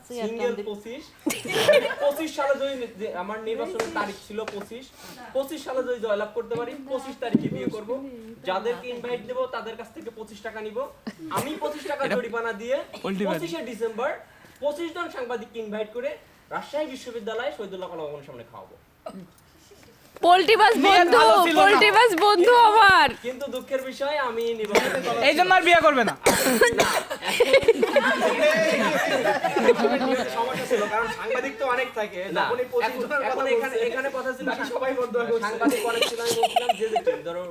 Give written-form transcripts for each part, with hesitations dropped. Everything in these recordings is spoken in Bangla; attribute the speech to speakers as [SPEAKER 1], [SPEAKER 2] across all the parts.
[SPEAKER 1] সিঙ্গেল 25 সালে যদি আমার নির্বাচনের তারিখ ছিল 25 সালে যদি জয়লাভ করতে পারি 25 তারিখে বিয়ে করব। যাদেরকে ইনভাইট দেব তাদের কাছ থেকে 25 টাকা নিব। আমি 25 টাকা জরিমানা দিয়ে 25শে ডিসেম্বর 25 জন সাংবাদিককে ইনভাইট করে রাজশাহী বিশ্ববিদ্যালয়ে শহীদুল্লাহ কলা ভবনের সামনে খাওয়াবো।
[SPEAKER 2] পোল্টিবাস বন্ধু আমার।
[SPEAKER 1] কিন্তু দুঃখের বিষয় আমি নির্বাচন
[SPEAKER 3] এইজন্য আর বিয়ে করবে না।
[SPEAKER 1] সমস্যা ছিল কারণ সাংবাদিক তো অনেক থাকে। যখনই 25 জনের কথা এখানে কথা ছিল সবাই বন্ধ হয়ে গেছে। সাংবাদিক অনেক ছিল, আমি বলছিলাম যে ধরো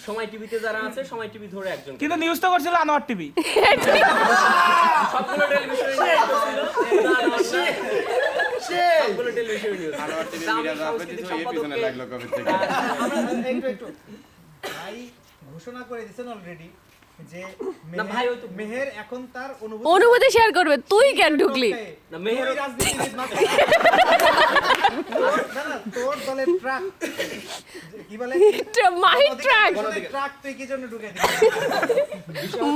[SPEAKER 1] সময় টিভিতে যারা আছে সময় টিভি ধরে একজন,
[SPEAKER 3] কিন্তু নিউজ তো করছিল আনোয়ার টিভি।
[SPEAKER 1] সবগুলো টেলিভিশনে ছিল সবগুলো টেলিভিশনে নিউজ আনোয়ার টিভি মিডিয়া রাজনীতি এই পিছনে লাগলো কবে থেকে।
[SPEAKER 4] একটু ভাই ঘোষণা করে দিয়েছেন অলরেডি যে
[SPEAKER 1] না ভাই ওই তো
[SPEAKER 4] মেহের এখন তার
[SPEAKER 2] অনুভূতি শেয়ার করবে। তুই কেন ঢুকলি?
[SPEAKER 1] না মেহের
[SPEAKER 4] রাজনীতিবিদ মাত্র। না তোর দলে ট্রাক কি বলে
[SPEAKER 2] মাহি ট্রাক
[SPEAKER 4] ট্রাক তুই কি জন্য ঢুকাই দিলি?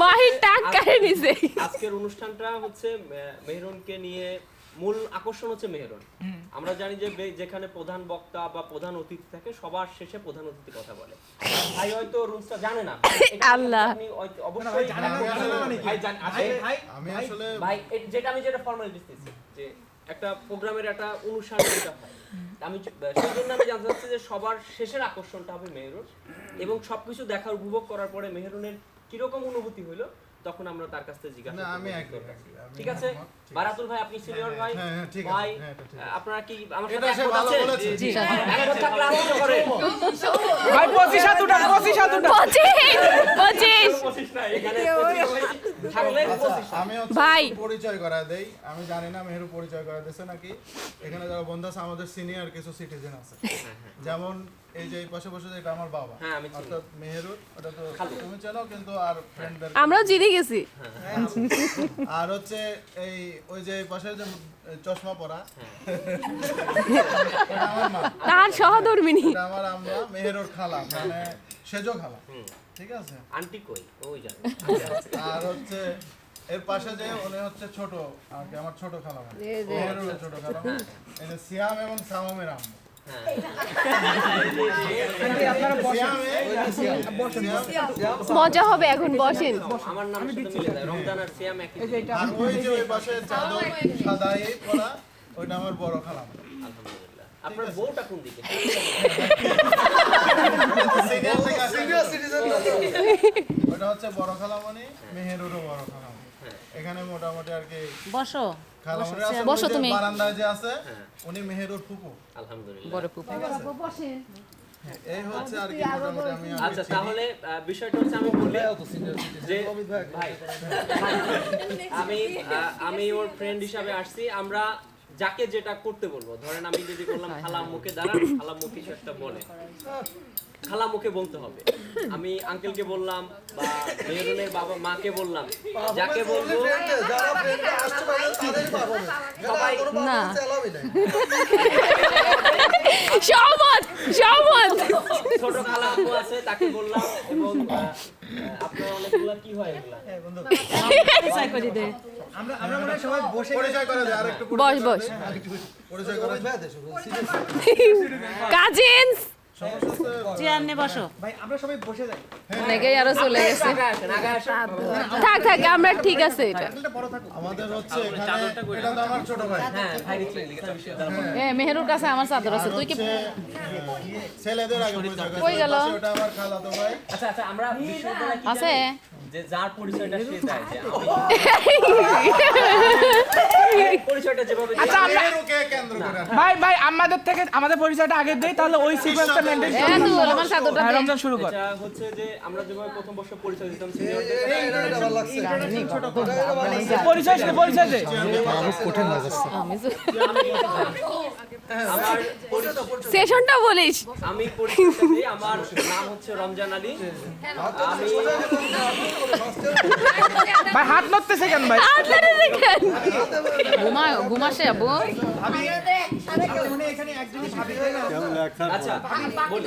[SPEAKER 2] মাহি ট্রাক কারে নিছে?
[SPEAKER 1] আজকের অনুষ্ঠানটা হচ্ছে মেহেরনকে নিয়ে, মূল আকর্ষণ হচ্ছে মেহেরন। আমরা জানি যে যেখানে প্রধান বক্তা বা প্রধান অতিথি থাকে সবার শেষে প্রধান অতিথি কথা বলে। ভাই হয়তো রুলসটা জানে না।
[SPEAKER 2] আল্লাহ,
[SPEAKER 1] আপনি অবশ্যই জানেন না। ভাই
[SPEAKER 4] ভাই
[SPEAKER 5] আমি আসলে
[SPEAKER 1] ভাই যেটা ফর্মালিটিস দিচ্ছি যে একটা প্রোগ্রামের একটা অনুষ্ঠান যেটা হয়, আমি সেই জন্য আমি জানতে চাচ্ছি যে সবার শেষের আকর্ষণটা হবে মেহেরন, এবং সবকিছু দেখার উপভোগ করার পরে মেহেরনের কিরকম অনুভূতি হইলো তখন আমরা তার কাছ থেকে জিজ্ঞাসা করব।
[SPEAKER 5] আমি
[SPEAKER 1] ঠিক আছে বারাতুল ভাই, আপনি সিনিয়র ভাই।
[SPEAKER 5] ঠিক আছে,
[SPEAKER 1] ভাই
[SPEAKER 5] হ্যাঁ, এটা ঠিক।
[SPEAKER 1] আপনারা কি আমার
[SPEAKER 5] এটা
[SPEAKER 1] সাথে
[SPEAKER 5] সে
[SPEAKER 1] একমত
[SPEAKER 5] ভালো
[SPEAKER 1] আছেন?
[SPEAKER 5] বলেছে।
[SPEAKER 1] জি একমত থাকলে আনন্দ করেন।
[SPEAKER 3] ভাই 25 হাত উঠান, 25 হাত উঠান।
[SPEAKER 2] 25
[SPEAKER 1] 25 না, এখানে 25 থাকলে 25।
[SPEAKER 5] আমি হচ্ছে
[SPEAKER 2] ভাই।
[SPEAKER 5] একটু পরিচয় করা দেই। আমি জানি না মেহেরু পরিচয় করা দিয়েছে নাকি। এখানে যারা বন্ধু আছে আমাদের সিনিয়র কিছু সিটিজেন আছে, যেমন এই যে এই পাশে বসে এটা আমার বাবা,
[SPEAKER 1] হ্যাঁ, আমি চিনি।
[SPEAKER 5] অর্থাৎ মেহেরু, ওটা তো তুমি চেনো, কিন্তু আর ফ্রেন্ডদের
[SPEAKER 2] আমরাও জিতে গেছি।
[SPEAKER 5] আর হচ্ছে এই ওই যে এই পাশে যে চশমা পরা এটা আমার মা,
[SPEAKER 2] তার সহধর্মিনী।
[SPEAKER 5] এটা আমার আম্মা, মেহেরুর খালা, মানে সেজো খালা। ঠিক আছে,
[SPEAKER 1] আন্টি কই ওই জানে।
[SPEAKER 5] আর হচ্ছে এর পাশে যে উনি হচ্ছে ছোট আর কি আমার ছোট খালা, মানে মেহেরুর ছোট খালা, এই যে সিয়াম এবং সামামের আম্মু।
[SPEAKER 2] মজা হবে, এখন বসেন।
[SPEAKER 1] আমার নাম সাথে মিলে যায়, রমজান আর সিয়াম একই।
[SPEAKER 5] আর ওই যে ওই পাশে চাদর সাদা এই পরা, ওইটা আমার বড় খালা।
[SPEAKER 1] আলহামদুলিল্লাহ। আপনার বউটা কোন দিকে?
[SPEAKER 5] ওটা হচ্ছে বড় খালামণি, মেহেরুরও বড় খালামণি। এখানে মোটামুটি আর কি
[SPEAKER 6] বসো
[SPEAKER 5] খালামণি আছে,
[SPEAKER 2] বসো
[SPEAKER 5] ওই যে
[SPEAKER 2] তুমি।
[SPEAKER 5] বারান্দায় যে আছে উনি মেহেরুর ফুপু।
[SPEAKER 1] আলহামদুলিল্লাহ।
[SPEAKER 2] বড় ফুপু।
[SPEAKER 5] এই হচ্ছে আর কি মোটামুটি আমি
[SPEAKER 1] আচ্ছা তাহলে বিষয়টা হচ্ছে আমি বলি যে ভাই আমি ওর ফ্রেন্ড হিসাবে আসছি। আমরা যাকে যেটা করতে বলবো, ধরেন আমি যদি বললাম খালা মুখে দাঁড়ান, খালা মুখ কিছু একটা বলে, খালা মুখে বলতে হবে। আমি আঙ্কেলকে বললাম বা মেহরুনের বাবা মাকে বললাম, যাকে বলবো সবাই
[SPEAKER 2] না সহমত সহমত।
[SPEAKER 1] ছোট খালা আপু আছে তাকে বললাম, এবং আপনার অনেকগুলো কি হয় এগুলা
[SPEAKER 6] পরিচয় করে দে।
[SPEAKER 4] আমরা মনে হয় সবাই বসে
[SPEAKER 5] পরিচয় করে দেয়, আরেকটু
[SPEAKER 2] বস বস।
[SPEAKER 5] পরিচয় করে
[SPEAKER 2] কাজিনস
[SPEAKER 6] চেয়ার নে বসো।
[SPEAKER 4] ভাই আমরা সবাই বসে যাই।
[SPEAKER 2] অনেকেই আরো চলে গেছে।
[SPEAKER 1] আগে আসেন, আগে আসেন।
[SPEAKER 2] থাক থাক, আমরা ঠিক আছে এটা।
[SPEAKER 4] একটা বড় থাকুক।
[SPEAKER 5] আমাদের হচ্ছে এখানে এটা তো আমার ছোট ভাই।
[SPEAKER 1] হ্যাঁ ভাই নিচে
[SPEAKER 6] মেহেরুর কাছে আমার চাদর আছে, তুই কি
[SPEAKER 5] ছেলেদের আগে পরিচয় করে
[SPEAKER 2] কই গেল?
[SPEAKER 5] পাশে ওটা আমার খালাতো ভাই।
[SPEAKER 1] আচ্ছা আচ্ছা আমরা বিশ্ববিদ্যালয়ে কি
[SPEAKER 6] আছে?
[SPEAKER 1] জানি? যে যার পরিচয়টা সে দেয়, যে আমি পরিচয়টা যেভাবে দিই,
[SPEAKER 3] আচ্ছা আমরা
[SPEAKER 5] মেহেরুকে কেন্দ্র করে
[SPEAKER 3] ভাই ভাই আমাদের পরিচয়টা আগে দেই, তাহলে ওই সিকোয়েন্সটা মেইনটেইন
[SPEAKER 2] এ তো আমার চাদরটা দে।
[SPEAKER 3] রমজান শুরু কর।
[SPEAKER 1] এটা হচ্ছে যে আমরা যেভাবে প্রথম বর্ষ পরিচয় দিতাম সিনিয়রদের,
[SPEAKER 3] পরিচয় দে।
[SPEAKER 2] আমি তো
[SPEAKER 1] আমার
[SPEAKER 2] সেশনটা বলিস।
[SPEAKER 1] আমি পরিচয়টা দিই। আমার নাম হচ্ছে রমজান আলী। আমি
[SPEAKER 3] ভাই হাত নড়তেছে কেন ভাই?
[SPEAKER 2] আপনারা দেখেন
[SPEAKER 6] ঘুমাসে আবু।
[SPEAKER 4] আমি এখানে একজনই ভাবি হয় না।
[SPEAKER 1] আচ্ছা বলি।